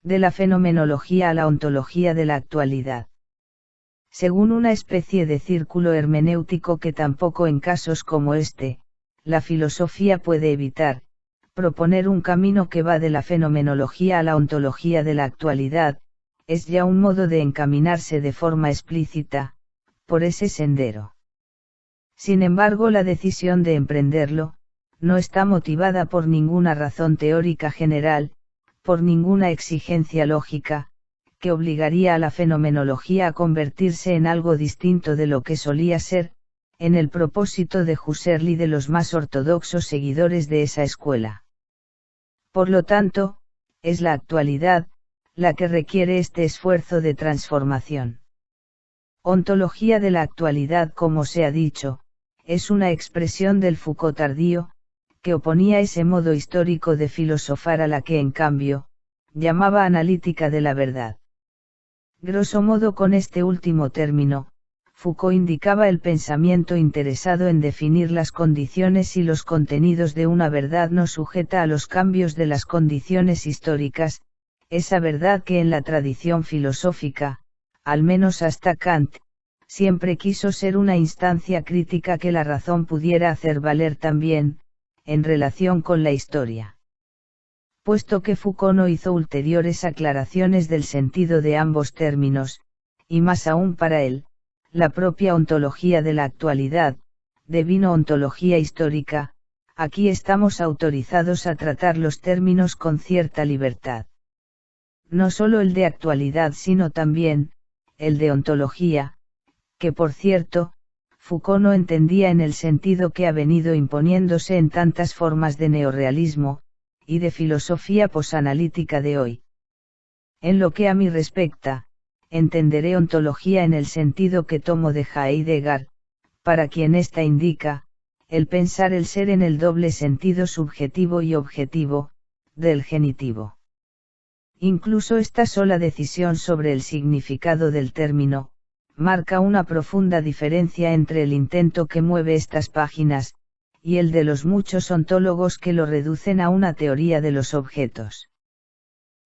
de la fenomenología a la ontología de la actualidad. Según una especie de círculo hermenéutico que tampoco en casos como este, la filosofía puede evitar, proponer un camino que va de la fenomenología a la ontología de la actualidad, es ya un modo de encaminarse de forma explícita, por ese sendero. Sin embargo, la decisión de emprenderlo, no está motivada por ninguna razón teórica general, por ninguna exigencia lógica, que obligaría a la fenomenología a convertirse en algo distinto de lo que solía ser, en el propósito de Husserl y de los más ortodoxos seguidores de esa escuela. Por lo tanto, es la actualidad, la que requiere este esfuerzo de transformación. Ontología de la actualidad, como se ha dicho, es una expresión del Foucault tardío, que oponía ese modo histórico de filosofar a la que en cambio, llamaba analítica de la verdad. Grosso modo, con este último término, Foucault indicaba el pensamiento interesado en definir las condiciones y los contenidos de una verdad no sujeta a los cambios de las condiciones históricas, esa verdad que en la tradición filosófica, al menos hasta Kant, siempre quiso ser una instancia crítica que la razón pudiera hacer valer también, en relación con la historia. Puesto que Foucault no hizo ulteriores aclaraciones del sentido de ambos términos, y más aún para él, la propia ontología de la actualidad, devino ontología histórica, aquí estamos autorizados a tratar los términos con cierta libertad. No solo el de actualidad sino también, el de ontología, que por cierto, Foucault no entendía en el sentido que ha venido imponiéndose en tantas formas de neorrealismo, y de filosofía posanalítica de hoy. En lo que a mí respecta, entenderé ontología en el sentido que tomo de Heidegger, para quien ésta indica, el pensar el ser en el doble sentido subjetivo y objetivo, del genitivo. Incluso esta sola decisión sobre el significado del término, marca una profunda diferencia entre el intento que mueve estas páginas, y el de los muchos ontólogos que lo reducen a una teoría de los objetos.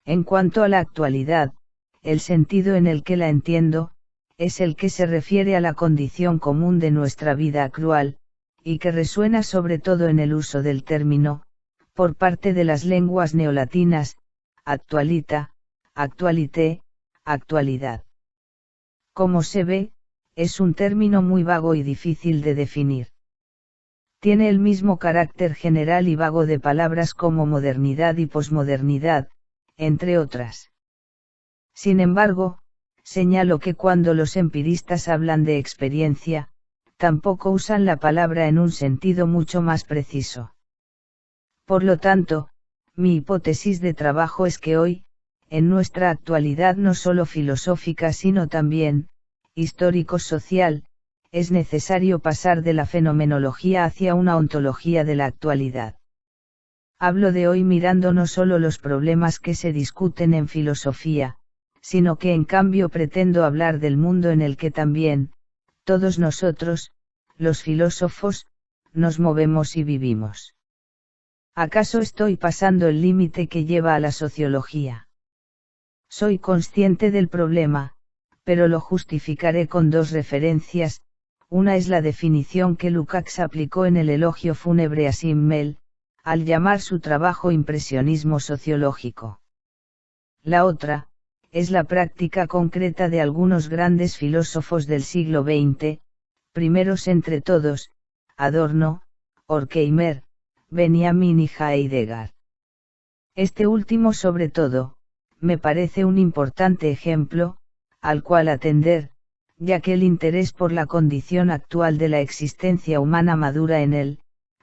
En cuanto a la actualidad, el sentido en el que la entiendo, es el que se refiere a la condición común de nuestra vida actual, y que resuena sobre todo en el uso del término, por parte de las lenguas neolatinas, actualita, actualité, actualidad. Como se ve, es un término muy vago y difícil de definir. Tiene el mismo carácter general y vago de palabras como modernidad y posmodernidad, entre otras. Sin embargo, señalo que cuando los empiristas hablan de experiencia, tampoco usan la palabra en un sentido mucho más preciso. Por lo tanto, mi hipótesis de trabajo es que hoy, en nuestra actualidad no solo filosófica sino también, histórico-social, es necesario pasar de la fenomenología hacia una ontología de la actualidad. Hablo de hoy mirando no solo los problemas que se discuten en filosofía, sino que en cambio pretendo hablar del mundo en el que también, todos nosotros, los filósofos, nos movemos y vivimos. ¿Acaso estoy pasando el límite que lleva a la sociología? Soy consciente del problema, pero lo justificaré con dos referencias. Una es la definición que Lukács aplicó en el elogio fúnebre a Simmel, al llamar su trabajo impresionismo sociológico. La otra, es la práctica concreta de algunos grandes filósofos del siglo XX, primeros entre todos, Adorno, Horkheimer, Benjamin y Heidegger. Este último sobre todo, me parece un importante ejemplo, al cual atender, ya que el interés por la condición actual de la existencia humana madura en él,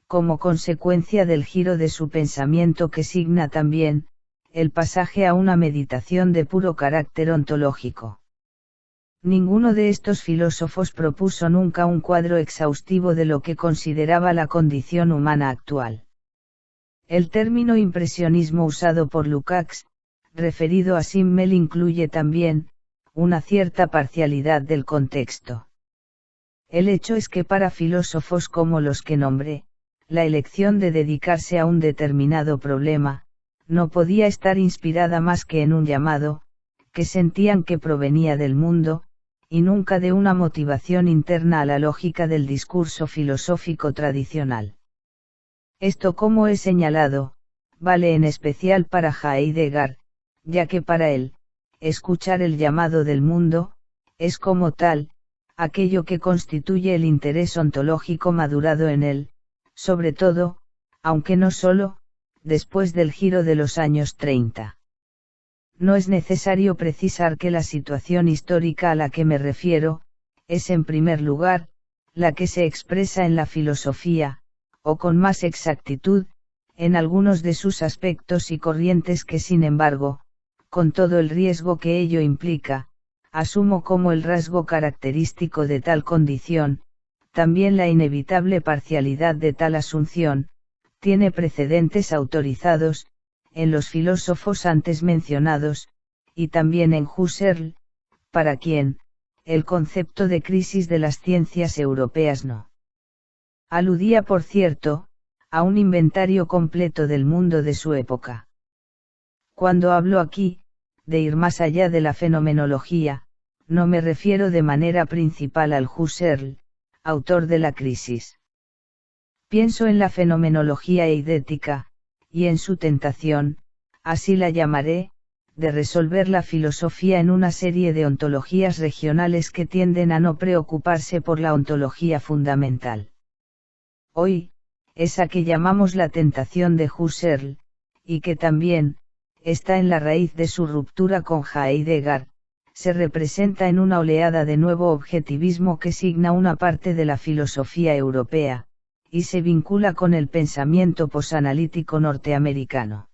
como consecuencia del giro de su pensamiento que signa también, el pasaje a una meditación de puro carácter ontológico. Ninguno de estos filósofos propuso nunca un cuadro exhaustivo de lo que consideraba la condición humana actual. El término impresionismo usado por Lukács, referido a Simmel, incluye también, una cierta parcialidad del contexto. El hecho es que para filósofos como los que nombré, la elección de dedicarse a un determinado problema, no podía estar inspirada más que en un llamado, que sentían que provenía del mundo, y nunca de una motivación interna a la lógica del discurso filosófico tradicional. Esto, como he señalado, vale en especial para Heidegger, ya que para él, escuchar el llamado del mundo, es como tal, aquello que constituye el interés ontológico madurado en él, sobre todo, aunque no solo, después del giro de los años 30. No es necesario precisar que la situación histórica a la que me refiero, es en primer lugar, la que se expresa en la filosofía, o con más exactitud, en algunos de sus aspectos y corrientes que sin embargo, con todo el riesgo que ello implica, asumo como el rasgo característico de tal condición, también la inevitable parcialidad de tal asunción, tiene precedentes autorizados, en los filósofos antes mencionados, y también en Husserl, para quien, el concepto de crisis de las ciencias europeas no aludía, por cierto, a un inventario completo del mundo de su época. Cuando hablo aquí, de ir más allá de la fenomenología, no me refiero de manera principal al Husserl, autor de la crisis. Pienso en la fenomenología eidética, y en su tentación, así la llamaré, de resolver la filosofía en una serie de ontologías regionales que tienden a no preocuparse por la ontología fundamental. Hoy, esa que llamamos la tentación de Husserl, y que también, está en la raíz de su ruptura con Heidegger, se representa en una oleada de nuevo objetivismo que signa una parte de la filosofía europea, y se vincula con el pensamiento posanalítico norteamericano.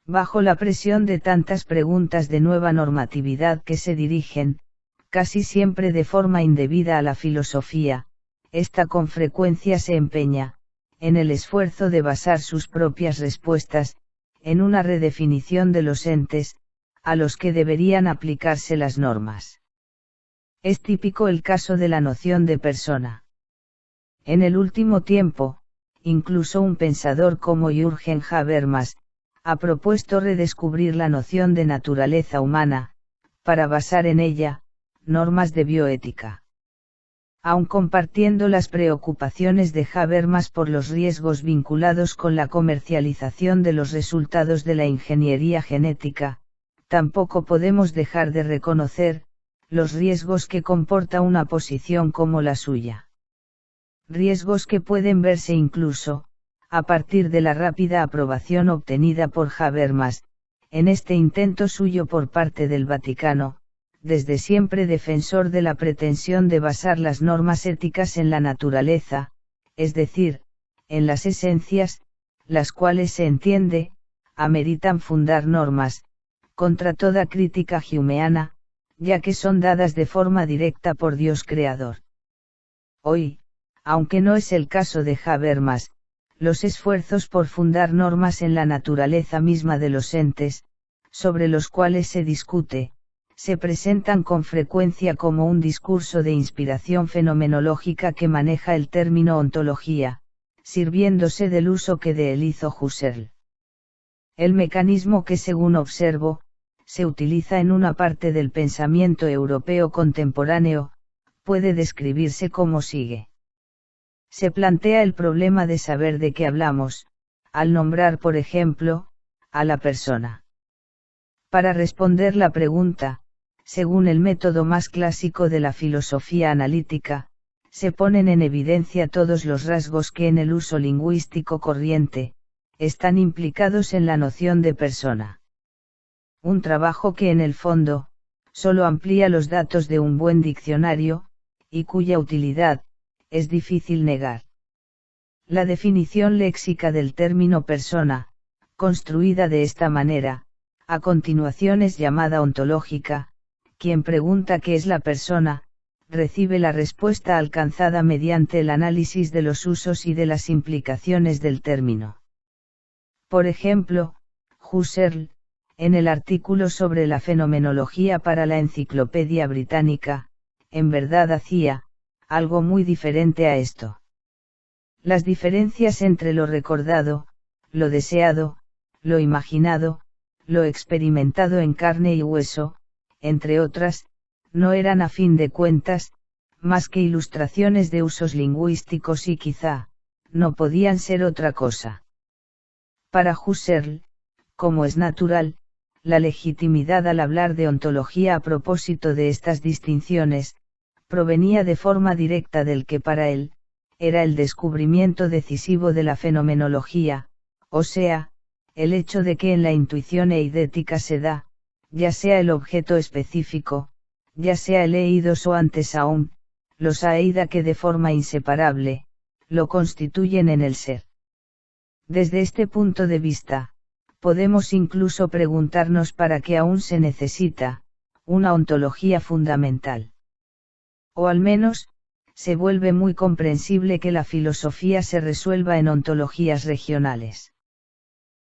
Bajo la presión de tantas preguntas de nueva normatividad que se dirigen, casi siempre de forma indebida a la filosofía, esta con frecuencia se empeña, en el esfuerzo de basar sus propias respuestas, en una redefinición de los entes, a los que deberían aplicarse las normas. Es típico el caso de la noción de persona. En el último tiempo, incluso un pensador como Jürgen Habermas, ha propuesto redescubrir la noción de naturaleza humana, para basar en ella, normas de bioética. Aun compartiendo las preocupaciones de Habermas por los riesgos vinculados con la comercialización de los resultados de la ingeniería genética, tampoco podemos dejar de reconocer, los riesgos que comporta una posición como la suya. Riesgos que pueden verse incluso, a partir de la rápida aprobación obtenida por Habermas, en este intento suyo por parte del Vaticano, desde siempre defensor de la pretensión de basar las normas éticas en la naturaleza, es decir, en las esencias, las cuales se entiende, ameritan fundar normas, contra toda crítica humeana, ya que son dadas de forma directa por Dios Creador. Hoy, aunque no es el caso de Habermas, los esfuerzos por fundar normas en la naturaleza misma de los entes, sobre los cuales se discute, se presentan con frecuencia como un discurso de inspiración fenomenológica que maneja el término ontología, sirviéndose del uso que de él hizo Husserl. El mecanismo que, según observo, se utiliza en una parte del pensamiento europeo contemporáneo, puede describirse como sigue. Se plantea el problema de saber de qué hablamos, al nombrar, por ejemplo, a la persona. Para responder la pregunta, según el método más clásico de la filosofía analítica, se ponen en evidencia todos los rasgos que en el uso lingüístico corriente, están implicados en la noción de persona. Un trabajo que en el fondo, solo amplía los datos de un buen diccionario, y cuya utilidad, es difícil negar. La definición léxica del término persona, construida de esta manera, a continuación es llamada ontológica. Quien pregunta qué es la persona, recibe la respuesta alcanzada mediante el análisis de los usos y de las implicaciones del término. Por ejemplo, Husserl, en el artículo sobre la fenomenología para la Enciclopedia Británica, en verdad hacía algo muy diferente a esto. Las diferencias entre lo recordado, lo deseado, lo imaginado, lo experimentado en carne y hueso, entre otras, no eran a fin de cuentas, más que ilustraciones de usos lingüísticos y quizá, no podían ser otra cosa. Para Husserl, como es natural, la legitimidad al hablar de ontología a propósito de estas distinciones, provenía de forma directa del que para él, era el descubrimiento decisivo de la fenomenología, o sea, el hecho de que en la intuición eidética se da, ya sea el objeto específico, ya sea el eidos o antes aún, los aeida que de forma inseparable, lo constituyen en el ser. Desde este punto de vista, podemos incluso preguntarnos para qué aún se necesita, una ontología fundamental. O al menos, se vuelve muy comprensible que la filosofía se resuelva en ontologías regionales.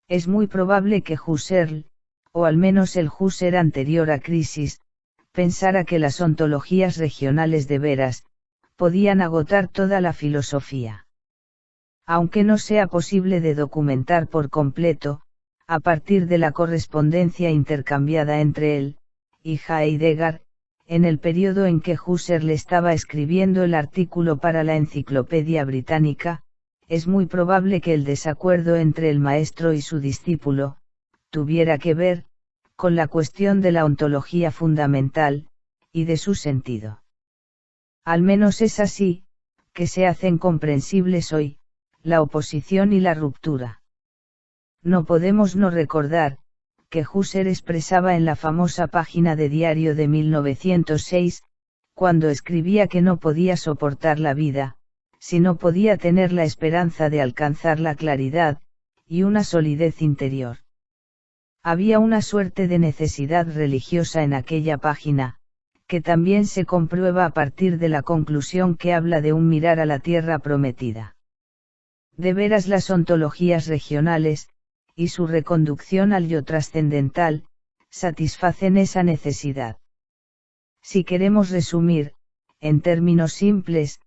Es muy probable que Husserl, o al menos el Husserl anterior a Crisis, pensara que las ontologías regionales de veras, podían agotar toda la filosofía. Aunque no sea posible de documentar por completo, a partir de la correspondencia intercambiada entre él y Heidegger, en el periodo en que Husserl estaba escribiendo el artículo para la Enciclopedia Británica, es muy probable que el desacuerdo entre el maestro y su discípulo, tuviera que ver, con la cuestión de la ontología fundamental, y de su sentido. Al menos es así, que se hacen comprensibles hoy, la oposición y la ruptura. No podemos no recordar, que Husserl expresaba en la famosa página de Diario de 1906, cuando escribía que no podía soportar la vida, si no podía tener la esperanza de alcanzar la claridad, y una solidez interior. Había una suerte de necesidad religiosa en aquella página, que también se comprueba a partir de la conclusión que habla de un mirar a la tierra prometida. De veras las ontologías regionales, y su reconducción al yo trascendental, satisfacen esa necesidad. Si queremos resumir, en términos simples,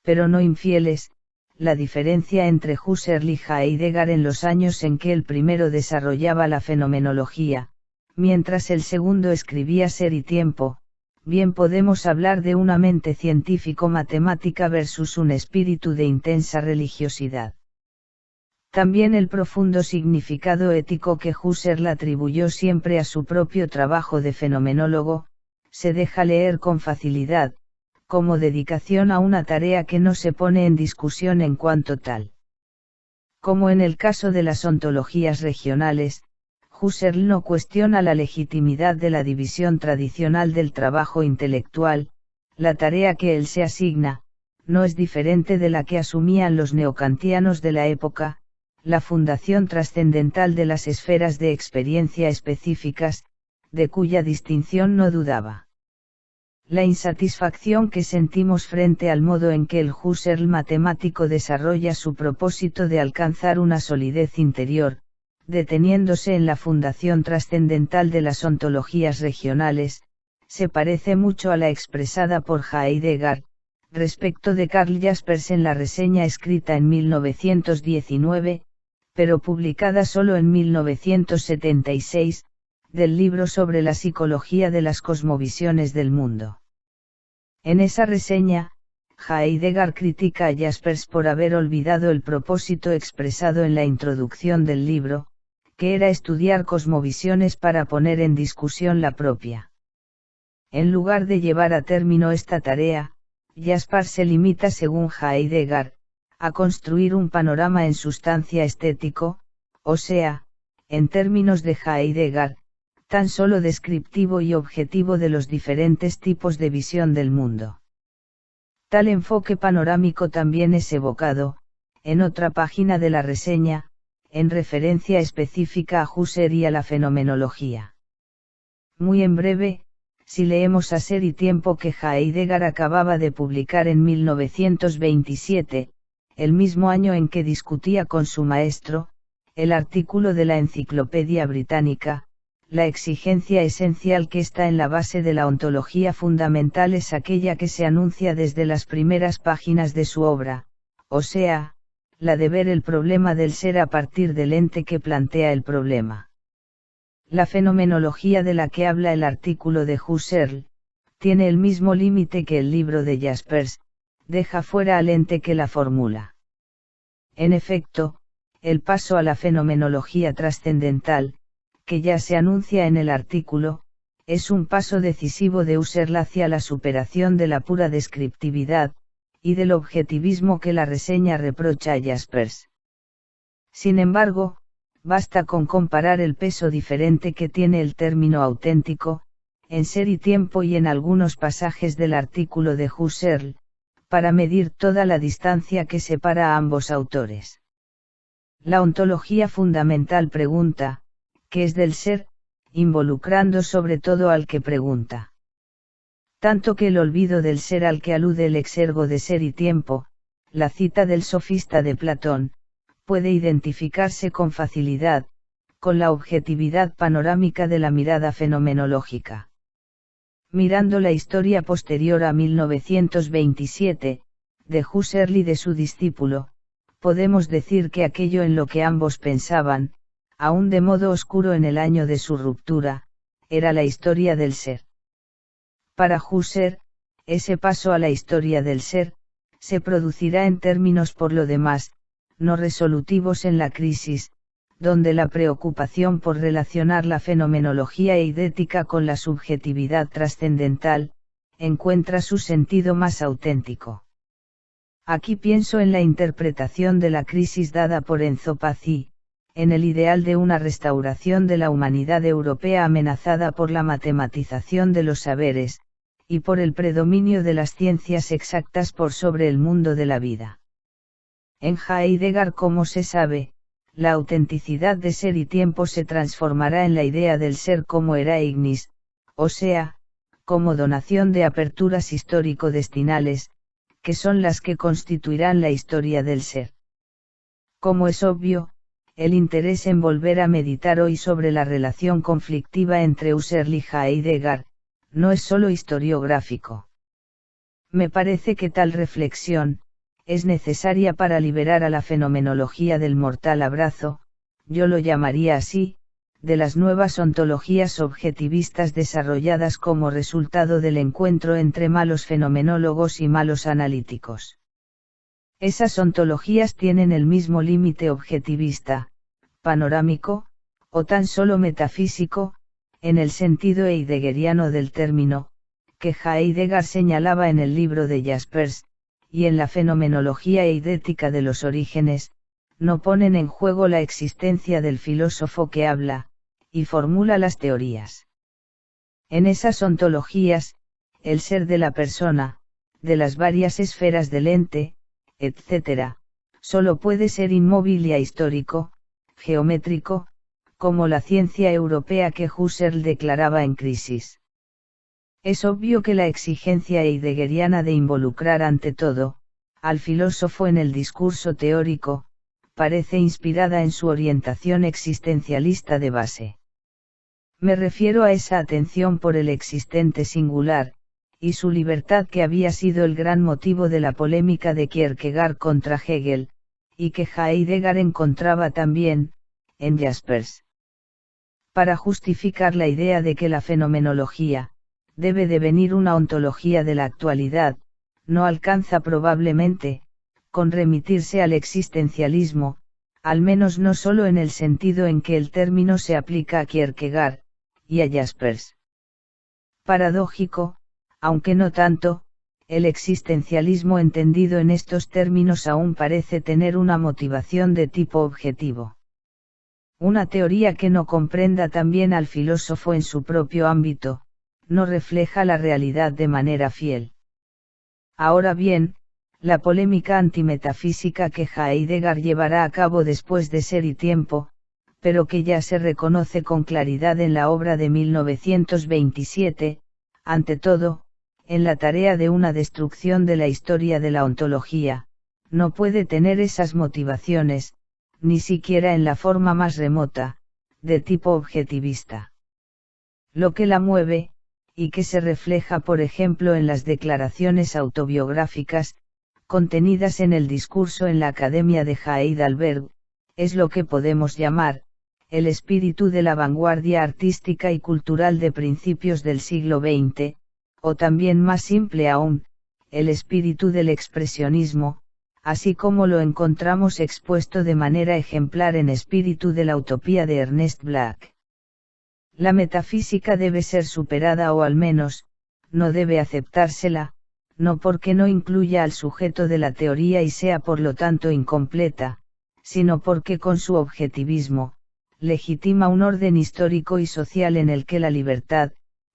pero no infieles, la diferencia entre Husserl y Heidegger en los años en que el primero desarrollaba la fenomenología, mientras el segundo escribía Ser y Tiempo, bien podemos hablar de una mente científico-matemática versus un espíritu de intensa religiosidad. También el profundo significado ético que Husserl atribuyó siempre a su propio trabajo de fenomenólogo, se deja leer con facilidad, como dedicación a una tarea que no se pone en discusión en cuanto tal. Como en el caso de las ontologías regionales, Husserl no cuestiona la legitimidad de la división tradicional del trabajo intelectual, la tarea que él se asigna, no es diferente de la que asumían los neokantianos de la época, la fundación trascendental de las esferas de experiencia específicas, de cuya distinción no dudaba. La insatisfacción que sentimos frente al modo en que el Husserl matemático desarrolla su propósito de alcanzar una solidez interior, deteniéndose en la fundación trascendental de las ontologías regionales, se parece mucho a la expresada por Heidegger, respecto de Karl Jaspers en la reseña escrita en 1919, pero publicada solo en 1976, del libro sobre la psicología de las cosmovisiones del mundo. En esa reseña, Heidegger critica a Jaspers por haber olvidado el propósito expresado en la introducción del libro, que era estudiar cosmovisiones para poner en discusión la propia. En lugar de llevar a término esta tarea, Jaspers se limita, según Heidegger, a construir un panorama en sustancia estético, o sea, en términos de Heidegger, tan solo descriptivo y objetivo de los diferentes tipos de visión del mundo. Tal enfoque panorámico también es evocado, en otra página de la reseña, en referencia específica a Husserl y a la fenomenología. Muy en breve, si leemos a Ser y Tiempo que Heidegger acababa de publicar en 1927, el mismo año en que discutía con su maestro, el artículo de la Enciclopedia Británica, la exigencia esencial que está en la base de la ontología fundamental es aquella que se anuncia desde las primeras páginas de su obra, o sea, la de ver el problema del ser a partir del ente que plantea el problema. La fenomenología de la que habla el artículo de Husserl, tiene el mismo límite que el libro de Jaspers, deja fuera al ente que la formula. En efecto, el paso a la fenomenología trascendental, que ya se anuncia en el artículo, es un paso decisivo de Husserl hacia la superación de la pura descriptividad, y del objetivismo que la reseña reprocha a Jaspers. Sin embargo, basta con comparar el peso diferente que tiene el término auténtico, en Ser y Tiempo y en algunos pasajes del artículo de Husserl, para medir toda la distancia que separa a ambos autores. La ontología fundamental pregunta, ¿qué es del ser?, involucrando sobre todo al que pregunta. Tanto que el olvido del ser al que alude el exergo de Ser y Tiempo, la cita del sofista de Platón, puede identificarse con facilidad, con la objetividad panorámica de la mirada fenomenológica. Mirando la historia posterior a 1927, de Husserl y de su discípulo, podemos decir que aquello en lo que ambos pensaban, aún de modo oscuro en el año de su ruptura, era la historia del ser. Para Husserl, ese paso a la historia del ser, se producirá en términos por lo demás, no resolutivos en la crisis, donde la preocupación por relacionar la fenomenología eidética con la subjetividad trascendental, encuentra su sentido más auténtico. Aquí pienso en la interpretación de la crisis dada por Enzo Pazzi, en el ideal de una restauración de la humanidad europea amenazada por la matematización de los saberes, y por el predominio de las ciencias exactas por sobre el mundo de la vida. En Heidegger, como se sabe, la autenticidad de Ser y Tiempo se transformará en la idea del ser como Ereignis, o sea, como donación de aperturas histórico-destinales, que son las que constituirán la historia del ser. Como es obvio, el interés en volver a meditar hoy sobre la relación conflictiva entre Husserl y Heidegger, no es solo historiográfico. Me parece que tal reflexión, es necesaria para liberar a la fenomenología del mortal abrazo, yo lo llamaría así, de las nuevas ontologías objetivistas desarrolladas como resultado del encuentro entre malos fenomenólogos y malos analíticos. Esas ontologías tienen el mismo límite objetivista, panorámico, o tan solo metafísico, en el sentido heideggeriano del término, que Heidegger señalaba en el libro de Jaspers, y en la fenomenología eidética de los orígenes, no ponen en juego la existencia del filósofo que habla, y formula las teorías. En esas ontologías, el ser de la persona, de las varias esferas del ente, etc., solo puede ser inmóvil y ahistórico, geométrico, como la ciencia europea que Husserl declaraba en Crisis. Es obvio que la exigencia heideggeriana de involucrar ante todo, al filósofo en el discurso teórico, parece inspirada en su orientación existencialista de base. Me refiero a esa atención por el existente singular, y su libertad que había sido el gran motivo de la polémica de Kierkegaard contra Hegel, y que Heidegger encontraba también, en Jaspers. Para justificar la idea de que la fenomenología, debe devenir una ontología de la actualidad, no alcanza probablemente, con remitirse al existencialismo, al menos no solo en el sentido en que el término se aplica a Kierkegaard, y a Jaspers. Paradójico, aunque no tanto, el existencialismo entendido en estos términos aún parece tener una motivación de tipo objetivo. Una teoría que no comprenda también al filósofo en su propio ámbito, no refleja la realidad de manera fiel. Ahora bien, la polémica antimetafísica que Heidegger llevará a cabo después de Ser y Tiempo, pero que ya se reconoce con claridad en la obra de 1927, ante todo, en la tarea de una destrucción de la historia de la ontología, no puede tener esas motivaciones, ni siquiera en la forma más remota, de tipo objetivista. Lo que la mueve, y que se refleja por ejemplo en las declaraciones autobiográficas, contenidas en el discurso en la Academia de Heidelberg, es lo que podemos llamar, el espíritu de la vanguardia artística y cultural de principios del siglo XX, o también más simple aún, el espíritu del expresionismo, así como lo encontramos expuesto de manera ejemplar en Espíritu de la Utopía de Ernest Bloch. La metafísica debe ser superada o al menos, no debe aceptársela, no porque no incluya al sujeto de la teoría y sea por lo tanto incompleta, sino porque con su objetivismo, legitima un orden histórico y social en el que la libertad,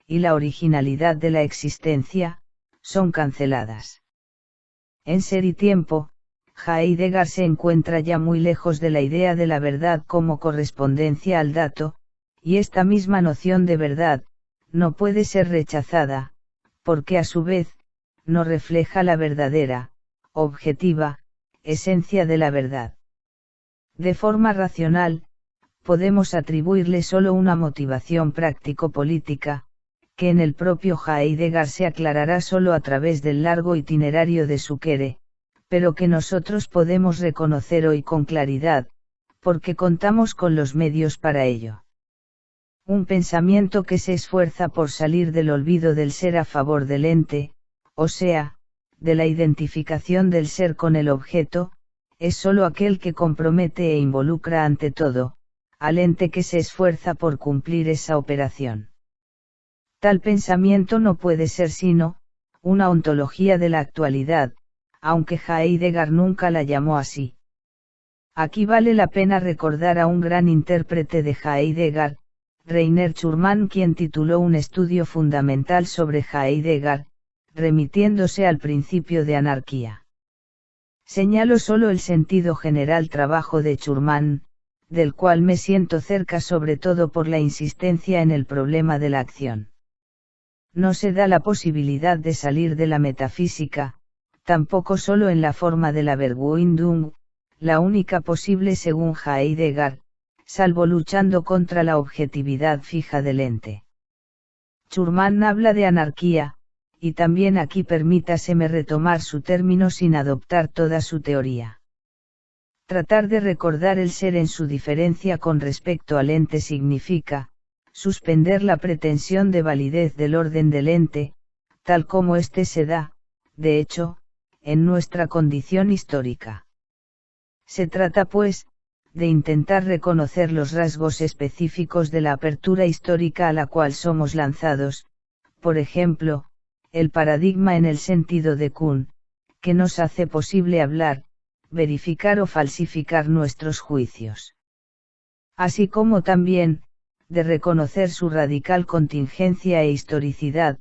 y la originalidad de la existencia, son canceladas. En Ser y Tiempo, Heidegger se encuentra ya muy lejos de la idea de la verdad como correspondencia al dato, y esta misma noción de verdad, no puede ser rechazada, porque a su vez, no refleja la verdadera, objetiva, esencia de la verdad. De forma racional, podemos atribuirle solo una motivación práctico-política, que en el propio Heidegger se aclarará solo a través del largo itinerario de su quere, pero que nosotros podemos reconocer hoy con claridad, porque contamos con los medios para ello. Un pensamiento que se esfuerza por salir del olvido del ser a favor del ente, o sea, de la identificación del ser con el objeto, es sólo aquel que compromete e involucra ante todo, al ente que se esfuerza por cumplir esa operación. Tal pensamiento no puede ser sino, una ontología de la actualidad, aunque Heidegger nunca la llamó así. Aquí vale la pena recordar a un gran intérprete de Heidegger, Rainer Schurman, quien tituló un estudio fundamental sobre Heidegger, remitiéndose al principio de anarquía. Señalo solo el sentido general trabajo de Schurman, del cual me siento cerca sobre todo por la insistencia en el problema de la acción. No se da la posibilidad de salir de la metafísica, tampoco solo en la forma de la Verwundung, la única posible según Heidegger, salvo luchando contra la objetividad fija del ente. Schurman habla de anarquía, y también aquí permítaseme retomar su término sin adoptar toda su teoría. Tratar de recordar el ser en su diferencia con respecto al ente significa, suspender la pretensión de validez del orden del ente, tal como éste se da, de hecho, en nuestra condición histórica. Se trata pues, de intentar reconocer los rasgos específicos de la apertura histórica a la cual somos lanzados, por ejemplo, el paradigma en el sentido de Kuhn, que nos hace posible hablar, verificar o falsificar nuestros juicios. Así como también, de reconocer su radical contingencia e historicidad,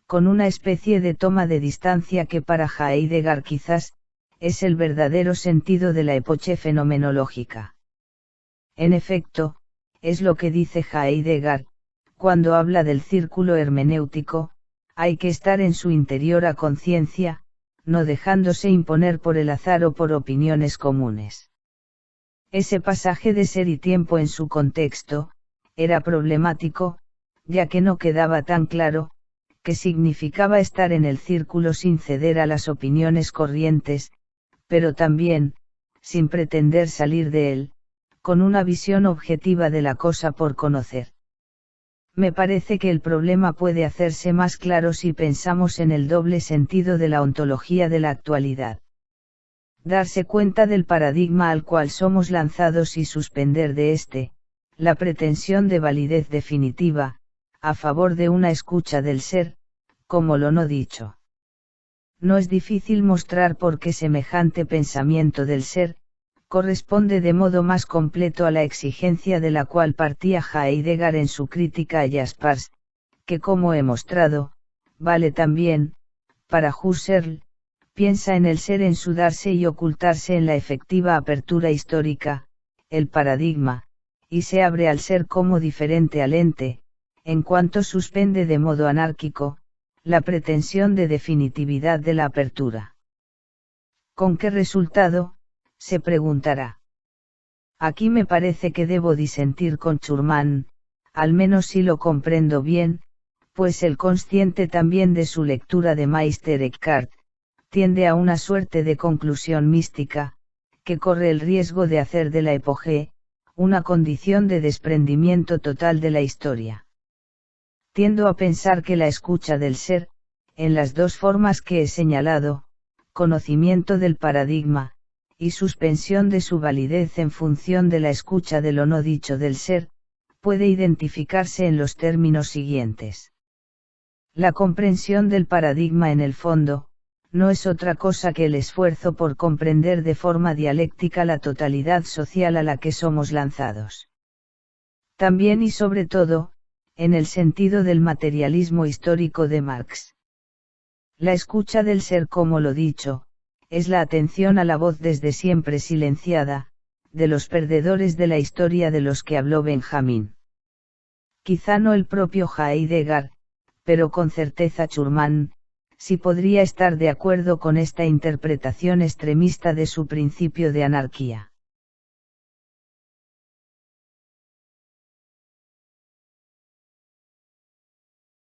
con una especie de toma de distancia que para Heidegger quizás, es el verdadero sentido de la epoche fenomenológica. En efecto, es lo que dice Heidegger, cuando habla del círculo hermenéutico, hay que estar en su interior a conciencia, no dejándose imponer por el azar o por opiniones comunes. Ese pasaje de Ser y Tiempo en su contexto, era problemático, ya que no quedaba tan claro, qué significaba estar en el círculo sin ceder a las opiniones corrientes, pero también, sin pretender salir de él, con una visión objetiva de la cosa por conocer. Me parece que el problema puede hacerse más claro si pensamos en el doble sentido de la ontología de la actualidad. Darse cuenta del paradigma al cual somos lanzados y suspender de éste, la pretensión de validez definitiva, a favor de una escucha del ser, como lo no dicho. No es difícil mostrar por qué semejante pensamiento del ser, corresponde de modo más completo a la exigencia de la cual partía Heidegger en su crítica a Jaspers, que como he mostrado, vale también, para Husserl, piensa en el ser en su darse y ocultarse en la efectiva apertura histórica, el paradigma, y se abre al ser como diferente al ente, en cuanto suspende de modo anárquico, la pretensión de definitividad de la apertura. ¿Con qué resultado?, se preguntará. Aquí me parece que debo disentir con Schurman, al menos si lo comprendo bien, pues él consciente también de su lectura de Meister Eckhart, tiende a una suerte de conclusión mística, que corre el riesgo de hacer de la epogée, una condición de desprendimiento total de la historia. Tiendo a pensar que la escucha del ser, en las dos formas que he señalado, conocimiento del paradigma, y suspensión de su validez en función de la escucha de lo no dicho del ser, puede identificarse en los términos siguientes. La comprensión del paradigma en el fondo, no es otra cosa que el esfuerzo por comprender de forma dialéctica la totalidad social a la que somos lanzados. También y sobre todo, en el sentido del materialismo histórico de Marx. La escucha del ser, como lo dicho, es la atención a la voz desde siempre silenciada, de los perdedores de la historia de los que habló Benjamín. Quizá no el propio Heidegger, pero con certeza Schurman, sí podría estar de acuerdo con esta interpretación extremista de su principio de anarquía.